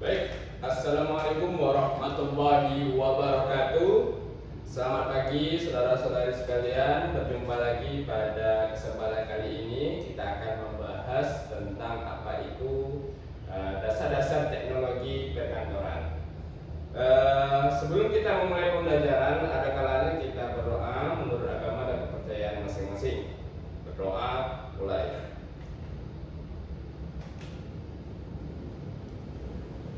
Baik, Assalamualaikum warahmatullahi wabarakatuh. Selamat pagi saudara-saudari sekalian. Berjumpa lagi pada kesempatan kali ini. Kita akan membahas tentang apa itu dasar-dasar teknologi perkantoran. Sebelum kita memulai pembelajaran, ada kalanya kita berdoa menurut agama dan kepercayaan masing-masing. Berdoa, mulai.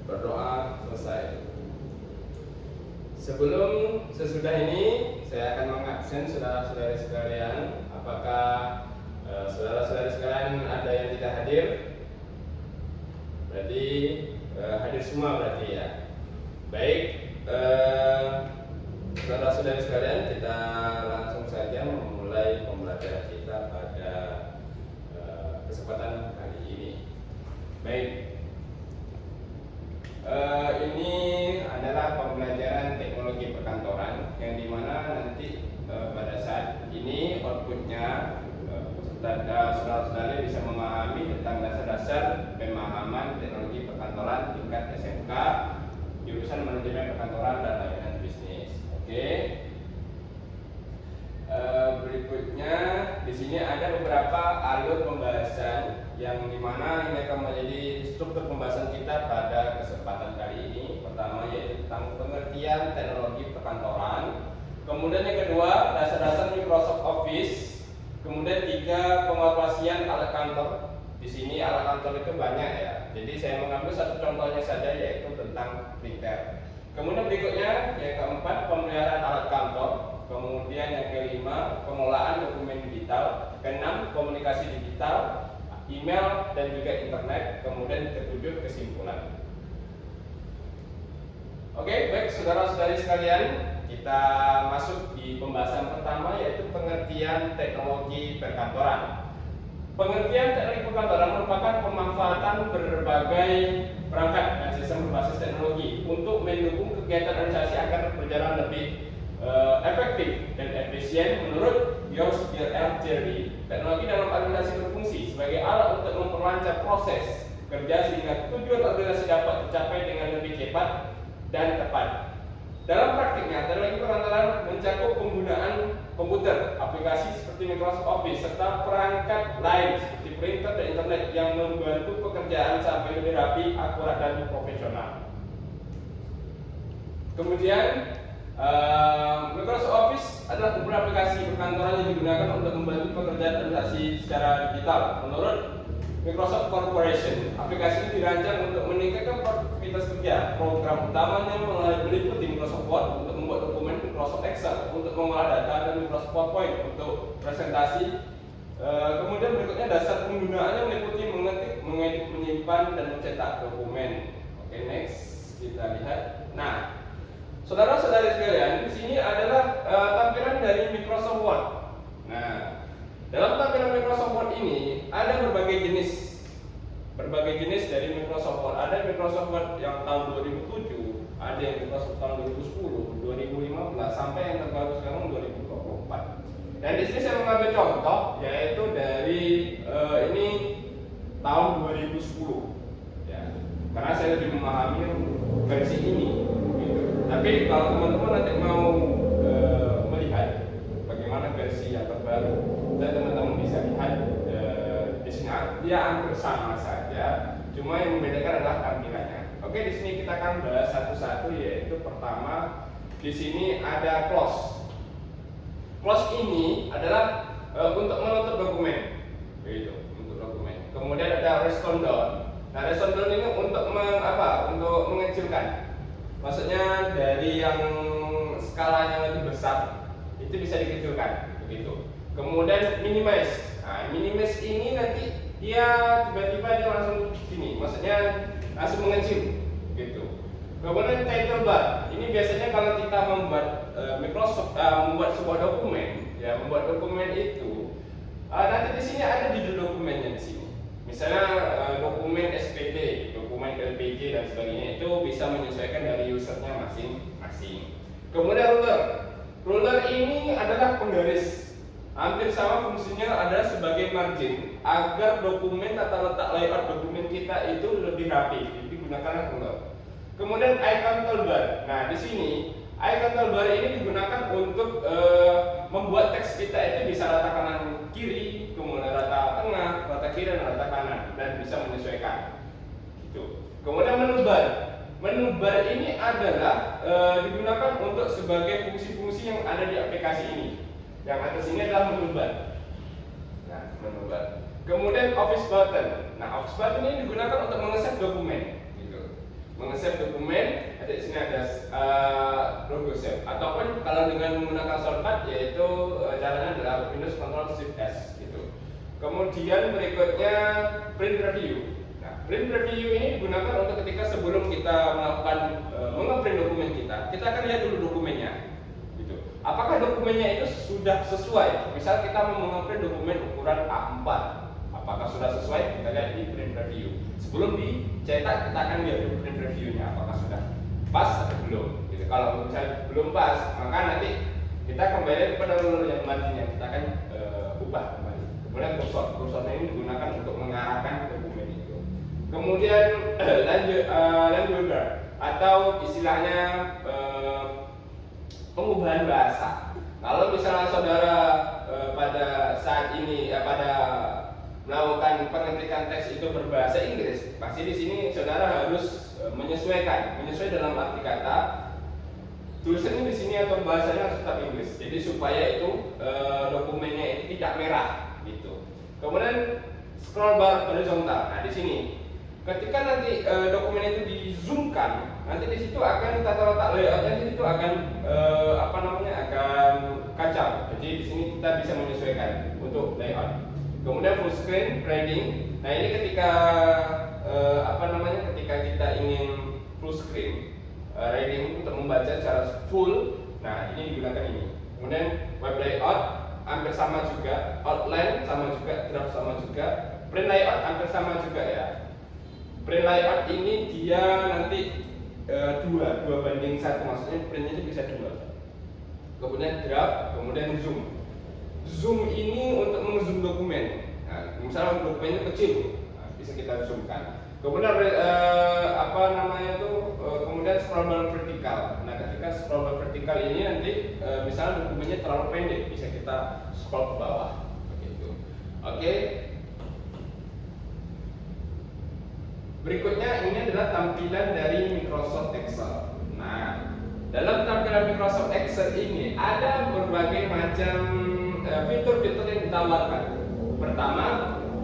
Berdoa, selesai. Sesudah ini saya akan mengabsen saudara-saudari sekalian. Apakah saudara-saudari sekalian ada yang tidak hadir? Berarti hadir semua berarti ya. Baik, saudara-saudari sekalian, kita langsung saja memulai pembelajaran kita pada kesempatan kali ini. Baik. Ini adalah pembelajaran teknologi perkantoran yang dimana nanti pada saat ini outputnya saudara-saudari bisa memahami tentang dasar-dasar pemahaman teknologi perkantoran tingkat SMK jurusan manajemen perkantoran dan layanan bisnis. Oke. Berikutnya di sini ada beberapa alur pembahasan yang dimana ini akan menjadi struktur pembahasan kita pada kesempatan kali ini. Pertama yaitu tentang pengertian teknologi perkantoran. Kemudian yang kedua dasar-dasar Microsoft Office. Kemudian tiga pengoperasian alat kantor. Di sini alat kantor itu banyak ya. Jadi saya mengambil satu contohnya saja yaitu tentang printer. Kemudian berikutnya yang keempat pemeliharaan alat kantor. Kemudian yang kelima pengolahan dokumen digital. Keenam komunikasi digital, email dan juga internet. Kemudian ketujuh kesimpulan. Oke, baik saudara-saudari sekalian, kita masuk di pembahasan pertama yaitu pengertian teknologi perkantoran. Pengertian teknologi perkantoran merupakan pemanfaatan berbagai perangkat dan sistem berbasis teknologi untuk mendukung kegiatan organisasi agar berjalan lebih efektif dan efisien. Menurut George Theory, teknologi dalam organisasi berfungsi sebagai alat untuk memperlancar proses kerja sehingga tujuan organisasi dapat tercapai dengan lebih cepat dan tepat. Dalam praktiknya, teknologi perkantoran mencakup penggunaan komputer, aplikasi seperti Microsoft Office, serta perangkat lain seperti printer dan internet yang membantu pekerjaan sampai lebih rapi, akurat, dan profesional. Kemudian Microsoft Office adalah kumpulan aplikasi perkantoran yang digunakan untuk membantu pekerjaan organisasi secara digital. Menurut Microsoft Corporation, aplikasi ini dirancang untuk meningkatkan produktivitas kerja. Program utamanya meliputi Microsoft Word untuk membuat dokumen, Microsoft Excel untuk mengolah data, dan Microsoft PowerPoint untuk presentasi. Kemudian berikutnya dasar penggunaannya meliputi mengetik, mengedit, menyimpan, dan mencetak dokumen. Oke, next kita lihat. Nah, saudara-saudari sekalian, di sini adalah tampilan dari Microsoft Word. Nah, dalam tampilan Microsoft Word ini ada berbagai jenis dari Microsoft Word. Ada Microsoft Word yang tahun 2007, ada yang Microsoft tahun 2010, 2015 sampai yang terbaru sekarang 2024. Dan di sini saya mengambil contoh yaitu dari ini tahun 2010. Ya, karena saya lebih memahami versi ini. Tapi kalau teman-teman nanti mau melihat bagaimana versi yang terbaru, dan teman-teman bisa lihat di sini dia hampir sama saja, cuma yang membedakan adalah tampilannya. Oke, di sini kita akan bahas satu-satu, yaitu pertama di sini ada close. Close ini adalah untuk menutup dokumen, begitu, untuk dokumen. Kemudian ada restore down. Nah, restore down ini untuk untuk mengecilkan. Maksudnya dari yang skalanya lebih besar itu bisa dikecilkan begitu. Kemudian minimize. Nah, minimize ini nanti dia tiba-tiba dia langsung sini. Maksudnya langsung mengecil gitu. Kemudian title bar. Ini biasanya kalau kita membuat membuat sebuah dokumen, ya, membuat dokumen itu nanti di sini ada judul dokumennya di sini. Misalnya dokumen SPT, dokumen LPG dan sebagainya, itu bisa menyesuaikan dari usernya masing-masing. Kemudian ruler ini adalah penggaris. Hampir sama fungsinya adalah sebagai margin agar dokumen tata letak layout dokumen kita itu lebih rapi. Jadi gunakanlah ruler. Kemudian icon toolbar. Nah, di sini icon toolbar ini digunakan untuk membuat teks kita itu bisa rata kanan kiri, kemudian rata tengah, rata kiri dan rata kanan, dan bisa menyesuaikan. Gitu. Kemudian menu bar. Menu bar ini adalah digunakan untuk sebagai fungsi-fungsi yang ada di aplikasi ini. Yang atas ini adalah menu bar. Nah, menu bar. Kemudian office button. Nah, office button ini digunakan untuk mengesep dokumen. Mengesep dokumen, di sini ada logo save. Ataupun kalau dengan menggunakan shortcut, yaitu caranya adalah Windows Ctrl Shift S gitu. Kemudian berikutnya print review. Nah, print review ini digunakan untuk ketika sebelum kita melakukan mengeprint dokumen kita akan lihat dulu dokumennya. Gitu. Apakah dokumennya itu sudah sesuai? Misal kita mau mengeprint dokumen ukuran A4, apakah sudah sesuai? Kita lihat di print review. Sebelum dicetak, kita akan lihat dulu print reviewnya apakah sudah pas atau belum. Gitu. Kalau misalnya belum pas, maka nanti kita kembali kepada ruler yang kemarinnya, kita akan ubah kembali. Kemudian kursornya ini digunakan untuk mengarahkan dokumen itu. Kemudian language atau istilahnya pengubahan bahasa. Kalau misalnya saudara pada saat ini pada melakukan pengetikan teks itu berbahasa Inggris, pasti di sini saudara harus menyesuaikan dalam arti kata tulisannya di sini atau bahasanya harus tetap Inggris. Jadi supaya itu dokumennya itu tidak merah gitu. Kemudian scroll bar horizontal. Nah, di sini ketika nanti dokumen itu di-zoomkan, nanti di situ akan tata letak layoutnya di situ akan akan kacau. Jadi di sini kita bisa menyesuaikan untuk layout. Kemudian full screen reading. Nah, ini ketika ketika kita ingin full screen reading untuk membaca secara full. Nah, ini digunakan ini. Kemudian web layout hampir sama juga, outline sama juga, draft sama juga, print layout hampir sama juga ya. Print layout ini dia nanti dua banding satu, maksudnya printnya itu bisa dua. Kemudian draft, kemudian zoom. Zoom ini untuk mengzoom dokumen. Nah, misalnya dokumennya kecil, nah, bisa kita zoomkan. Kemudian kemudian scroll bar vertikal. Nah, ketika scroll bar vertikal ini nanti misalnya dokumennya terlalu pendek, bisa kita scroll ke bawah. Begitu. Oke. Berikutnya ini adalah tampilan dari Microsoft Excel. Nah, dalam tampilan Microsoft Excel ini ada berbagai macam fitur-fitur yang ditawarkan. Pertama,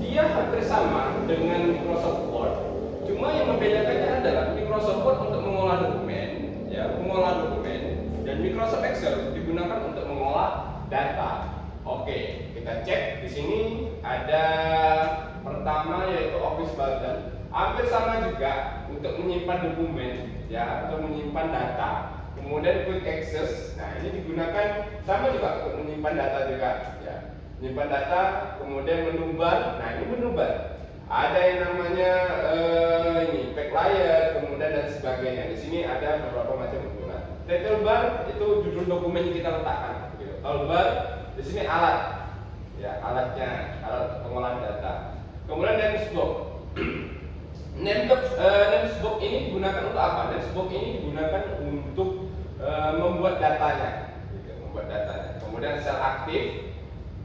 dia hampir sama dengan Microsoft Word. Cuma yang membedakannya adalah Microsoft Word untuk mengolah dokumen, dan Microsoft Excel digunakan untuk mengolah data. Oke, kita cek di sini ada pertama yaitu Office button. Hampir sama juga untuk menyimpan dokumen, atau menyimpan data. Kemudian quick access, nah ini digunakan sama juga untuk menyimpan data juga, ya. Menyimpan data, kemudian menu bar. Nah, ini menu bar. Ada yang namanya backlight, kemudian dan sebagainya. Di sini ada beberapa macam ukuran. Title bar itu judul dokumen yang kita letakkan. Gitu. Toolbar di sini alat, alat pengolahan data. Kemudian namesbox. Namesbox ini digunakan untuk apa? Namesbox ini digunakan untuk membuat datanya, Kemudian sel aktif,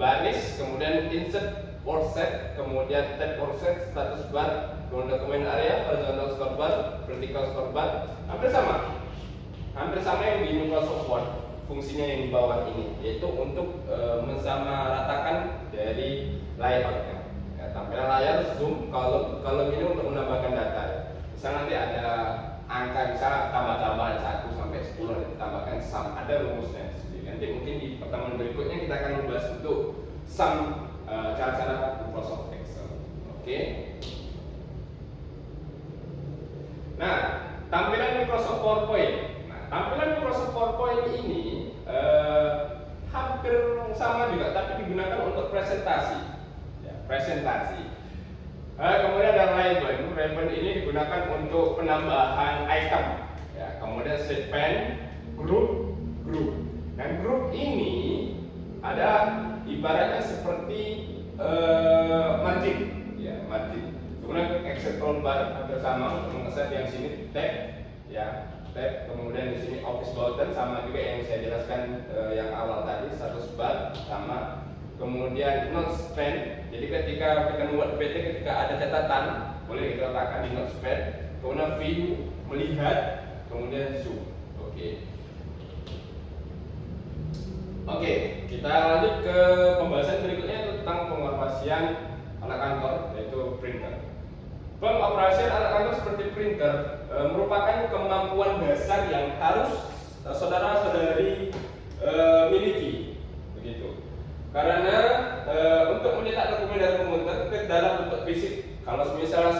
baris, kemudian insert offset, kemudian tab offset, status bar, kemudian document area, horizontal scroll bar, vertical scroll bar, hampir sama yang di Microsoft Word. Fungsinya yang di bawah ini, yaitu untuk mensamaratakan dari layoutnya. Tampilan layar, zoom, kolom ini untuk menambahkan data. Misal nanti ada angka, misalnya tambah-tambahan 1 sampai 10 ditambahkan sum, ada rumusnya sendiri. Nanti mungkin di pertemuan berikutnya kita akan membahas untuk sum, cara-cara Microsoft Excel. Oke. Nah, tampilan Microsoft PowerPoint. Nah, tampilan Microsoft PowerPoint ini hampir sama juga, tapi digunakan untuk presentasi. Kemudian ada ribbon ini digunakan untuk penambahan item. Kemudian slide pane, group. Dan group ini ada ibaratnya seperti margin. Kemudian exit toolbar hampir sama untuk mengeset yang sini tab, ya, tab. Kemudian di sini office button sama juga yang saya jelaskan yang awal tadi, status bar sama. Kemudian notepad. Jadi ketika kita membuat PT, ketika ada catatan boleh kita letakkan di notepad. Kemudian view, melihat, kemudian zoom. Oke, kita lanjut ke pembahasan berikutnya tentang pengoperasian alat kantor, yaitu printer. Pengoperasian alat kantor seperti printer merupakan kemampuan dasar yang harus saudara-saudari miliki, begitu. Karena untuk mencetak dokumen dari komputer ke dalam bentuk fisik, kalau misalnya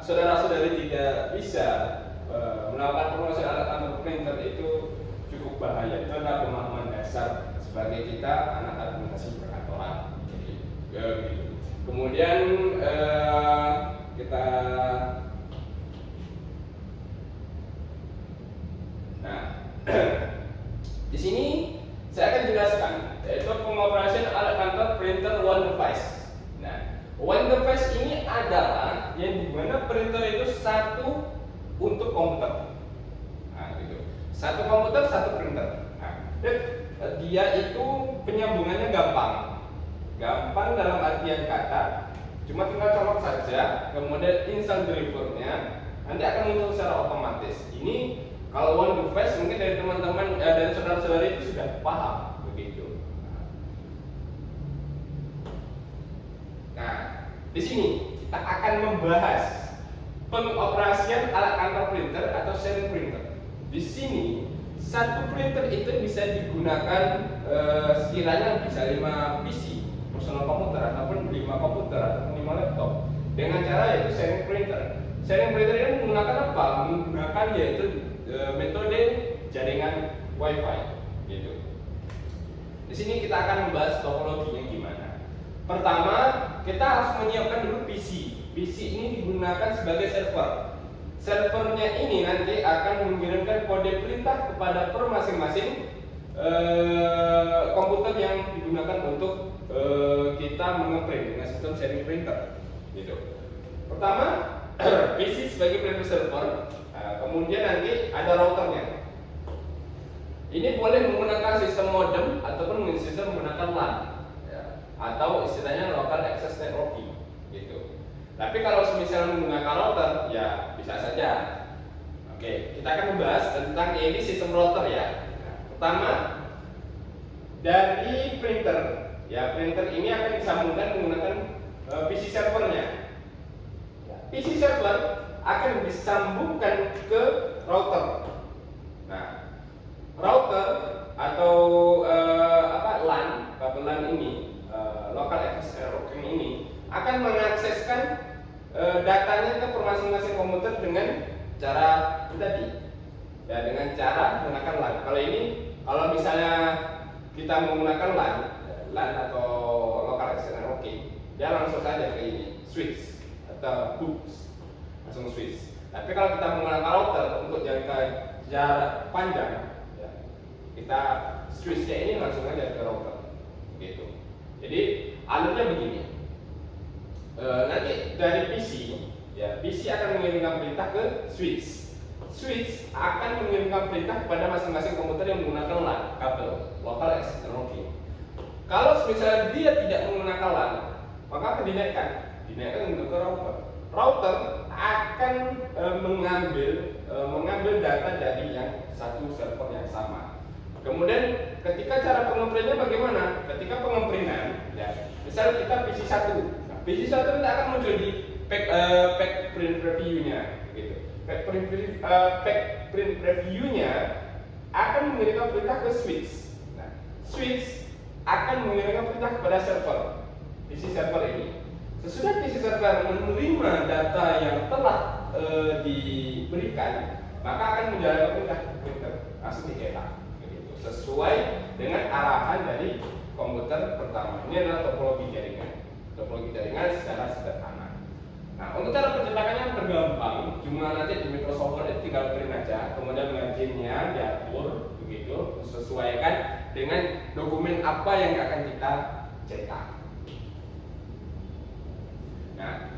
saudara-saudari tidak bisa melakukan pengoperasian alat kantor printer, itu cukup bahaya. Itu adalah pemahaman dasar sebagai kita anak administrasi perkantoran. Gitu. Kemudian kita di sini saya akan jelaskan yaitu pengoperasian alat kantor printer one device. Nah, one device ini adalah yang dimana printer itu satu untuk komputer. Nah, gitu. Satu komputer, satu printer. Nah, dia itu penyambungannya gampang. Gampang dalam artian kata, cuma tinggal colok saja, kemudian instant delivernya nanti akan muncul secara otomatis. Ini kalau one device mungkin dari teman-teman dari saudara-saudari itu sudah paham begitu. Nah, di sini kita akan membahas pengoperasian alat kantor printer atau sharing printer. Di sini satu printer itu bisa digunakan sekiranya bisa 5 PC personal komputer ataupun 5 komputer ataupun 5 laptop dengan cara yaitu sharing printer. Sharing printer ini menggunakan apa? Menggunakan yaitu metode jaringan WiFi gitu. Di sini kita akan membahas topologinya gimana. Pertama, kita harus menyiapkan dulu PC. PC ini digunakan sebagai server. Servernya ini nanti akan mengirimkan kode perintah kepada per masing-masing komputer yang digunakan untuk kita mengeprint dengan sistem sharing printer gitu. Pertama, PC sebagai printer server, kemudian nanti ada routernya. Ini boleh menggunakan sistem modem ataupun sistem menggunakan LAN ya, atau istilahnya local access networking gitu. Tapi kalau misalnya menggunakan router ya bisa saja. Oke, kita akan membahas tentang ini sistem router ya. Nah, pertama, dari printer ya, printer ini akan disambungkan menggunakan PC servernya. PC server akan disambungkan ke router. Nah, router atau LAN, kabel LAN ini, local access networking ini akan mengakseskan datanya ke masing-masing komputer dengan cara tadi, ya dengan cara menggunakan LAN. Kalau misalnya kita menggunakan LAN atau local access networking, dia langsung saja ke ini switch atau hooks, langsung switch. Tapi kalau kita menggunakan router untuk jarak panjang, ya, kita switchnya ini langsung aja ke router, gitu. Jadi alurnya begini. Nanti dari PC, ya PC akan mengirimkan perintah ke switch. Switch akan mengirimkan perintah kepada masing-masing komputer yang menggunakan LAN, kabel local access networking. Kalau misalnya dia tidak menggunakan LAN, maka akan dinaikkan untuk ke router. Router akan mengambil data dari yang satu server yang sama. Kemudian ketika cara pengemprintnya bagaimana? Ketika pengemprinan, ya, misalnya kita PC 1. PC 1 kita akan muncul di pack print preview-nya gitu. Pack print preview-nya akan mengirimkan perintah ke switch. Nah, switch akan mengirimkan perintah kepada server PC server ini. Sesudah PC server menerima data yang telah diberikan, maka akan menjalankan perintah printer langsung dicetak begitu, sesuai dengan arahan dari komputer pertama. Ini adalah topologi jaringan. Topologi jaringan secara sederhana. Nah, untuk cara pencetakannya tergampang, cuma nanti di Microsoft Word itu tinggal print aja, kemudian marginnya diatur begitu, sesuaikan dengan dokumen apa yang akan kita cetak. Nah,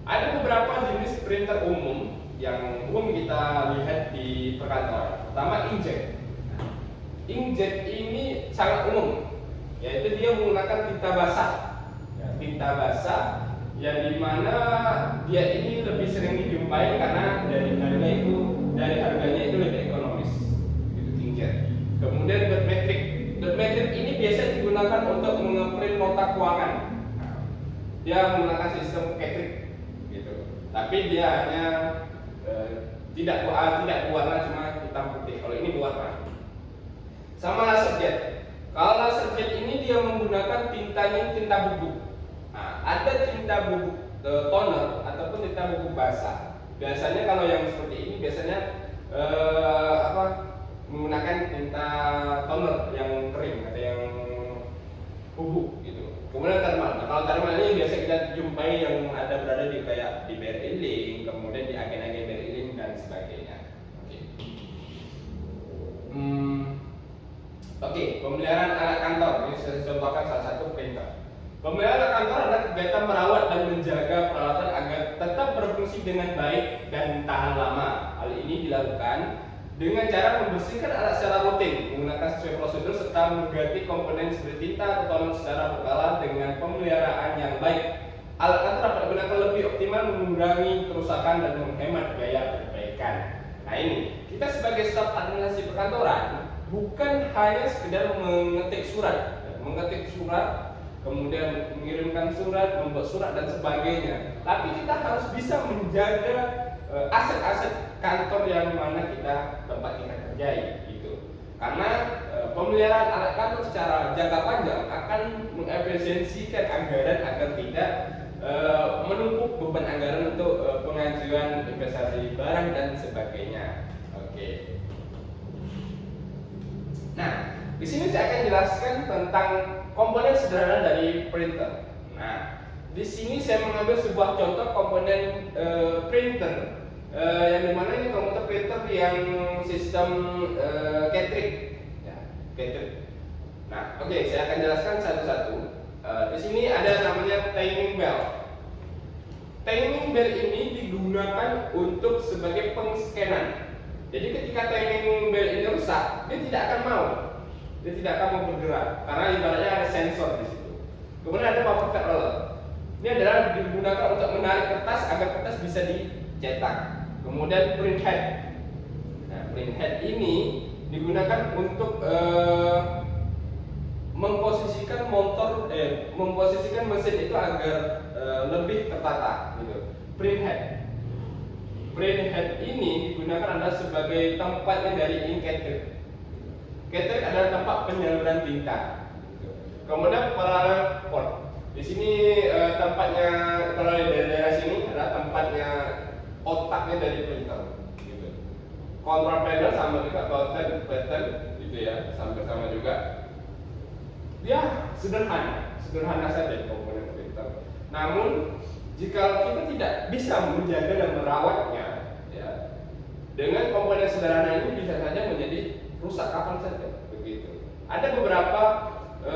ada beberapa jenis printer umum yang umum kita lihat di perkantoran. Pertama, inkjet. Inkjet ini sangat umum, yaitu dia menggunakan tinta basah. Tinta basah yang dimana dia ini lebih sering dijumpai karena dari harganya itu lebih ekonomis. Itu inkjet. Kemudian dot matrix. Dot matrix ini biasa digunakan untuk mengeprint nota keuangan. Dia menggunakan sistem matrix gitu. Tapi dia hanya tidak berwarna, cuma hitam putih. Kalau ini berwarna. Sama laserjet. Kalau laserjet ini dia menggunakan tintanya tinta bubuk. Nah, ada tinta bubuk toner ataupun tinta bubuk basah. Biasanya kalau yang seperti ini biasanya menggunakan tinta toner yang kering atau yang bubuk gitu. Kemudian thermal. Nah, kalau thermal ini biasa kita jumpai yang berada di kayak di Berlin, kemudian di agen-agen Berlin dan sebagainya. Oke, pemeliharaan alat kantor. Ini saya contohkan salah satu printer. Pemeliharaan alat kantor adalah kegiatan merawat dan menjaga peralatan agar tetap berfungsi dengan baik dan tahan lama. Hal ini dilakukan dengan cara membersihkan alat secara rutin, menggunakan sesuai prosedur serta mengganti komponen seperti tinta atau toner secara berkala dengan pemeliharaan yang baik. Alat kantor dapat digunakan lebih optimal, mengurangi kerusakan dan menghemat biaya perbaikan. Nah ini, kita sebagai staf administrasi perkantoran bukan hanya sekedar mengetik surat, kemudian mengirimkan surat, membuat surat dan sebagainya. Tapi kita harus bisa menjaga aset-aset kantor yang mana tempat kita kerjai gitu. Karena pemeliharaan alat kantor secara jangka panjang akan mengefisiensikan anggaran agar tidak menumpuk beban anggaran untuk pengajuan investasi barang dan sebagainya. Oke. Nah, di sini saya akan jelaskan tentang komponen sederhana dari printer. Nah, di sini saya mengambil sebuah contoh komponen printer yang dimana ini komputer printer yang sistem cartridge, ya, cartridge. Nah, oke, saya akan jelaskan satu-satu. Di sini ada namanya timing belt. Timing belt ini digunakan untuk sebagai pengscanan. Jadi ketika timing belt ini rusak, dia tidak akan mau bergerak karena ibaratnya ada sensor di situ. Kemudian ada power fat roller. Ini adalah digunakan untuk menarik kertas agar kertas bisa dicetak. Kemudian print head. Nah, print head ini digunakan untuk memposisikan mesin itu agar lebih tertata gitu. Print head. Print head ini digunakan adalah sebagai tempatnya dari ink cartridge. Cartridge adalah tempat penyaluran tinta. Kemudian parallel port. Di sini tempatnya, kalau dari daerah sini adalah tempatnya otaknya dari printer. Gitu. Control panel sama juga button, gitu ya, sama juga. Ya sederhana saja komponen printer. Namun jika kita tidak bisa menjaga dan merawatnya, ya, dengan komponen sederhana ini bisa saja menjadi rusak kapan saja, begitu. Ada beberapa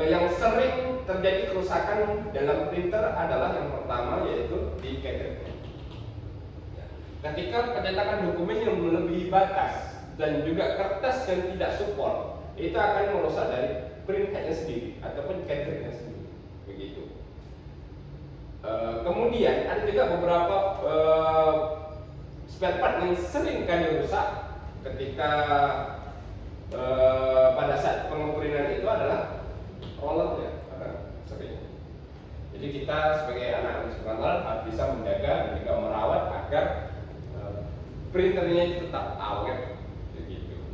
yang sering terjadi kerusakan dalam printer adalah yang pertama yaitu di cartridge. Ya. Ketika pencetakan dokumen yang melebihi batas dan juga kertas yang tidak support, itu akan merusak dari print headnya sendiri ataupun cartridge-nya sendiri, begitu. Kemudian ada juga beberapa spare part yang sering kali rusak ketika pada saat pengukuran itu adalah rollernya, sering. Jadi kita sebagai anak perkantoran harus bisa menjaga dan juga merawat agar printernya itu tetap awet, begitu.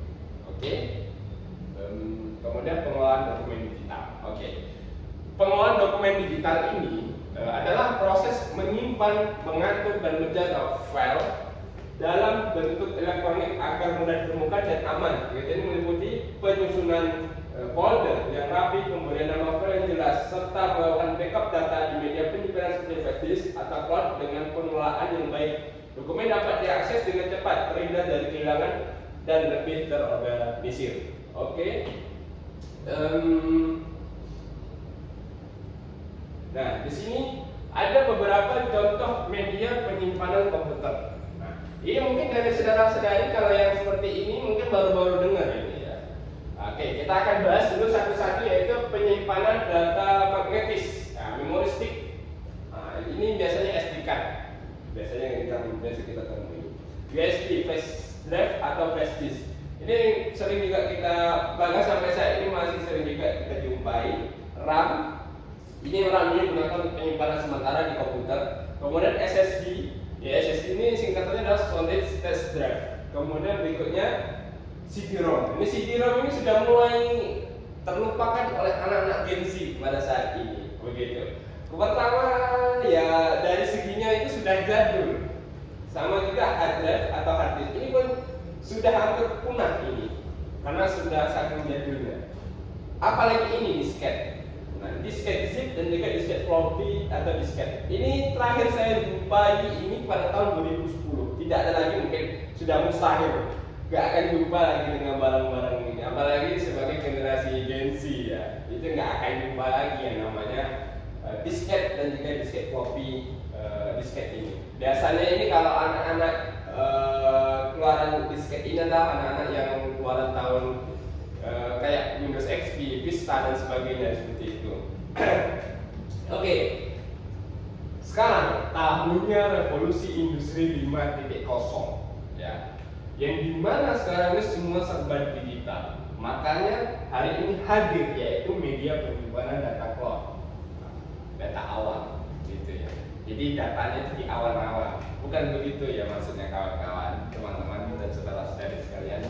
Oke. Kemudian pengelolaan dokumen digital. Oke. Pengelolaan dokumen digital ini adalah proses menyimpan, mengatur dan menjaga file dalam bentuk elektronik agar mudah ditemukan dan aman. Jadi meliputi penyusunan folder yang rapi, pemberian nama file yang jelas, serta melakukan backup data di media penyimpanan seperti flash disk atau cloud dengan pengelolaan yang baik. Dokumen dapat diakses dengan cepat, terhindar dari kehilangan dan lebih terorganisir. Oke. Nah, di sini ada beberapa contoh media penyimpanan komputer. Nah, Ini mungkin dari saudara-saudari kalau yang seperti ini mungkin baru-baru dengar ini ya. Oke, kita akan bahas dulu satu-satu, yaitu penyimpanan data magnetis, memory stick. Nah, ini biasanya SD card, biasanya biasa kita temui. USB, flash drive atau flash disk. Ini sering juga kita bahkan sampai saat ini masih sering juga kita jumpai. RAM, ini RAM ini digunakan untuk penyimpanan sementara di komputer. Kemudian SSD, ya SSD ini singkatannya adalah solid state drive. Kemudian berikutnya CD-ROM. Ini CD-ROM ini sudah mulai terlupakan oleh anak-anak Gen Z pada saat ini, begitu. Pertama ya dari seginya itu sudah jadul. Sama juga hard drive atau hard disk ini pun sudah hampir punah ini karena sudah saking jadulnya. Apalagi ini disket. Nah, disket zip dan juga disket floppy atau disket. Ini terakhir saya jumpai ini pada tahun 2010. Tidak ada lagi, mungkin sudah mustahil. Gak akan jumpa lagi dengan barang-barang ini. Apalagi sebagai generasi Gen Z ya, itu nggak akan jumpa lagi yang namanya disket dan juga disket floppy disket ini. Biasanya ini kalau anak-anak keluaran disket ini adalah anak-anak yang keluaran tahun kayak Windows XP, Vista dan sebagainya seperti itu. Oke. Sekarang tahunnya revolusi industri 5.0 ya. Yang dimana sekarang ini semua serba digital. Makanya hari ini hadir yaitu media penyimpanan data cloud, data awal gitu ya. Jadi datanya itu di awal-awal, bukan begitu ya maksudnya kawan-kawan, teman-teman dan saudara-saudari sekalian.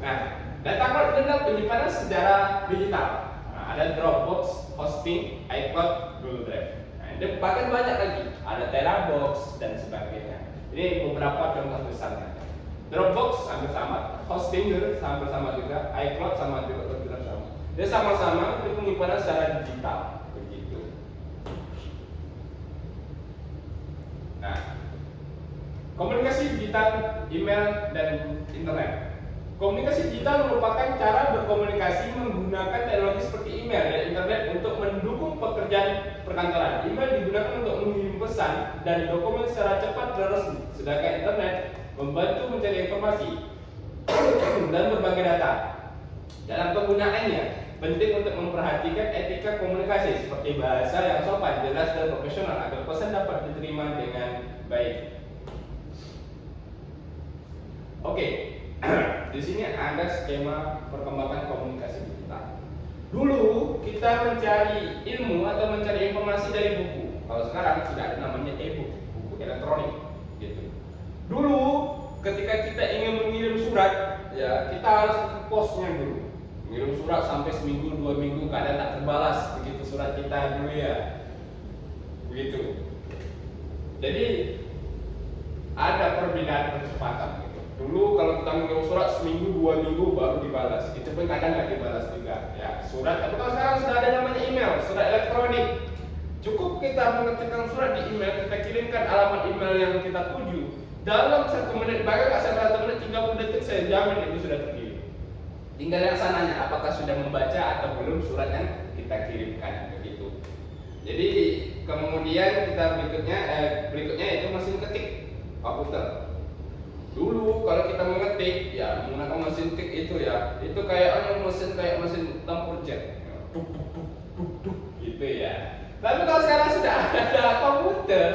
Nah, data cloud itu adalah penyimpanan secara digital. Nah, ada Dropbox, hosting, iCloud, Google Drive. Nah, bahkan banyak lagi, ada Terabox dan sebagainya. Ini beberapa contoh besarnya. Dropbox hampir sama, hosting hampir sama juga, iCloud sama juga, Google Drive sama. Dia sama-sama itu penyimpanan secara digital, begitu. Nah, komunikasi digital, email dan internet. Komunikasi digital merupakan cara berkomunikasi menggunakan teknologi seperti email dan internet untuk mendukung pekerjaan perkantoran. Email digunakan untuk mengirim pesan dan dokumen secara cepat dan resmi, sedangkan internet membantu mencari informasi dan berbagai data. Dalam penggunaannya, penting untuk memperhatikan etika komunikasi seperti bahasa yang sopan, jelas dan profesional agar pesan dapat diterima dengan baik. Oke. Di sini ada skema perkembangan komunikasi digital. Dulu kita mencari ilmu atau mencari informasi dari buku. Kalau sekarang sudah ada namanya e-book, buku elektronik, gitu. Dulu ketika kita ingin mengirim surat, ya kita harus ke posnya dulu. Mengirim surat sampai seminggu, 2 minggu kadang tak terbalas begitu surat kita dulu ya. Begitu. Jadi ada perbedaan kecepatan. Dulu kalau kita mengirim surat seminggu 2 minggu baru dibalas, itu pun kadang nggak dibalas juga ya surat. Tapi kalau sekarang sudah ada namanya email, surat elektronik. Cukup kita mengetikkan surat di email, kita kirimkan alamat email yang kita tuju. Dalam 1 menit, bahkan nggak sampai 1 menit, 30 detik saya jamin itu sudah terkirim. Tinggal yang sananya apakah sudah membaca atau belum surat yang kita kirimkan, begitu. Jadi kemudian kita berikutnya itu mesin ketik komputer. Dulu kalau kita mengetik ya menggunakan mesin ketik itu ya, itu kayak mesin tempur jet, duk duk duk duk duk gitu ya. Tapi kalau sekarang sudah ada komputer,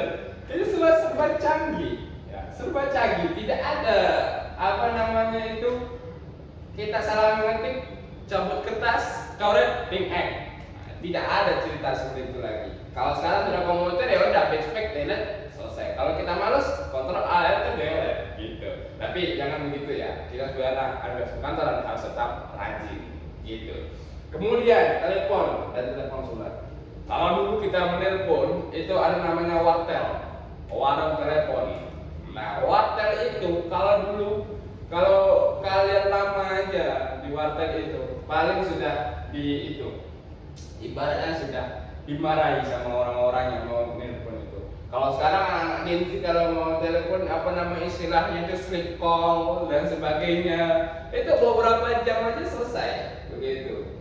itu semua serba canggih, ya, serba canggih. Tidak ada apa namanya itu kita salah mengetik, cabut kertas, coret, ping X. Tidak ada cerita seperti itu lagi. Kalau sekarang sudah komputer ya udah backpack, delete, selesai. Kalau kita males, kontrol Alt delete gitu. Tapi jangan begitu ya. Kita sebagai anak perkantoran harus tetap rajin gitu. Kemudian telepon dan telepon seluler. Kalau dulu kita menelpon itu ada namanya wartel, warung telepon. Nah, wartel itu kalau kalian lama aja di wartel itu paling sudah di itu ibaratnya sudah dimarahi sama orang-orang yang mau nelpon itu. Kalau sekarang anak Gen Z kalau mau telepon apa nama istilahnya itu sleep call dan sebagainya, itu beberapa jam aja selesai begitu.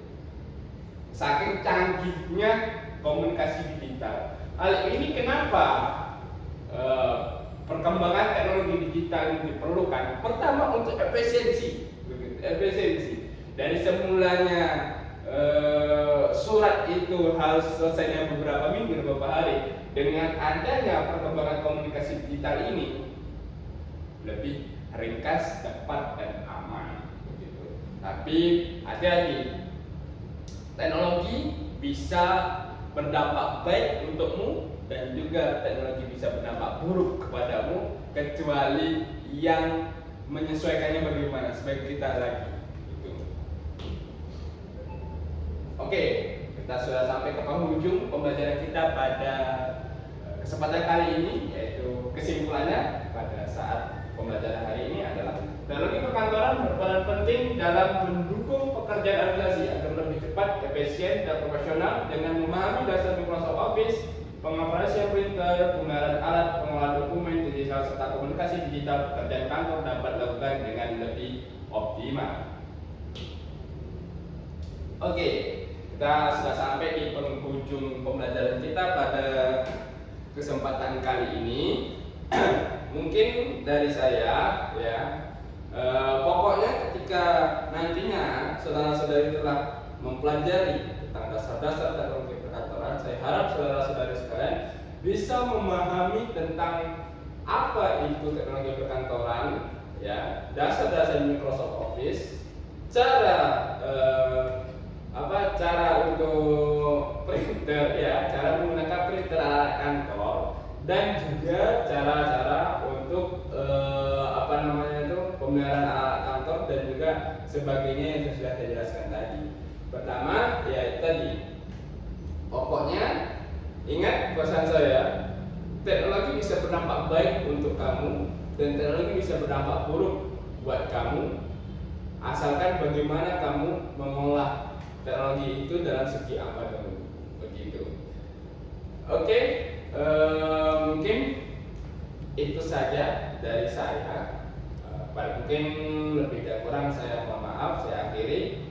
Saking canggihnya komunikasi digital. Hal ini kenapa perkembangan teknologi digital digital ini diperlukan. Pertama untuk efisiensi, efisiensi. Dari semulanya surat itu harus selesainya beberapa minggu, beberapa hari. Dengan adanya perkembangan komunikasi digital ini lebih ringkas, cepat, dan aman. Begitu. Tapi hati-hati, teknologi bisa berdampak baik untukmu dan juga teknologi bisa berdampak buruk kepadamu, kecuali yang menyesuaikannya bagaimana sebagai kita lagi. Oke, kita sudah sampai ke penghujung pembelajaran kita pada kesempatan kali ini, yaitu kesimpulannya pada saat pembelajaran hari ini adalah teknologi perkantoran berperan penting dalam mendukung pekerjaan organisasi agar lebih cepat, efisien, dan profesional dengan memahami dasar Microsoft Office, pengoperasian printer, penggunaan alat pengolah dokumen digital serta komunikasi digital. Pekerjaan kantor dapat dilakukan dengan lebih optimal. Oke, kita sudah sampai di penghujung pembelajaran kita pada kesempatan kali ini. Mungkin dari saya, ya, pokoknya ketika nantinya saudara-saudari telah mempelajari tentang dasar-dasar teknologi perkantoran, saya harap saudara-saudari sekalian bisa memahami tentang apa itu teknologi perkantoran, ya, dasar-dasar Microsoft Office, cara untuk printer, ya, cara menggunakan printer alat kantor, dan juga cara-cara untuk pemeliharaan alat kantor dan juga sebagainya yang sudah saya jelaskan tadi. Pertama, ya tadi, pokoknya ingat pesan saya, teknologi bisa berdampak baik untuk kamu dan teknologi bisa berdampak buruk buat kamu, asalkan bagaimana kamu mengolah teknologi itu dalam segi apa dulu, begitu. Oke, mungkin itu saja dari saya. Mungkin lebih dan kurang saya mohon maaf, saya akhiri.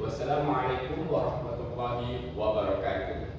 Wassalamualaikum warahmatullahi wabarakatuh.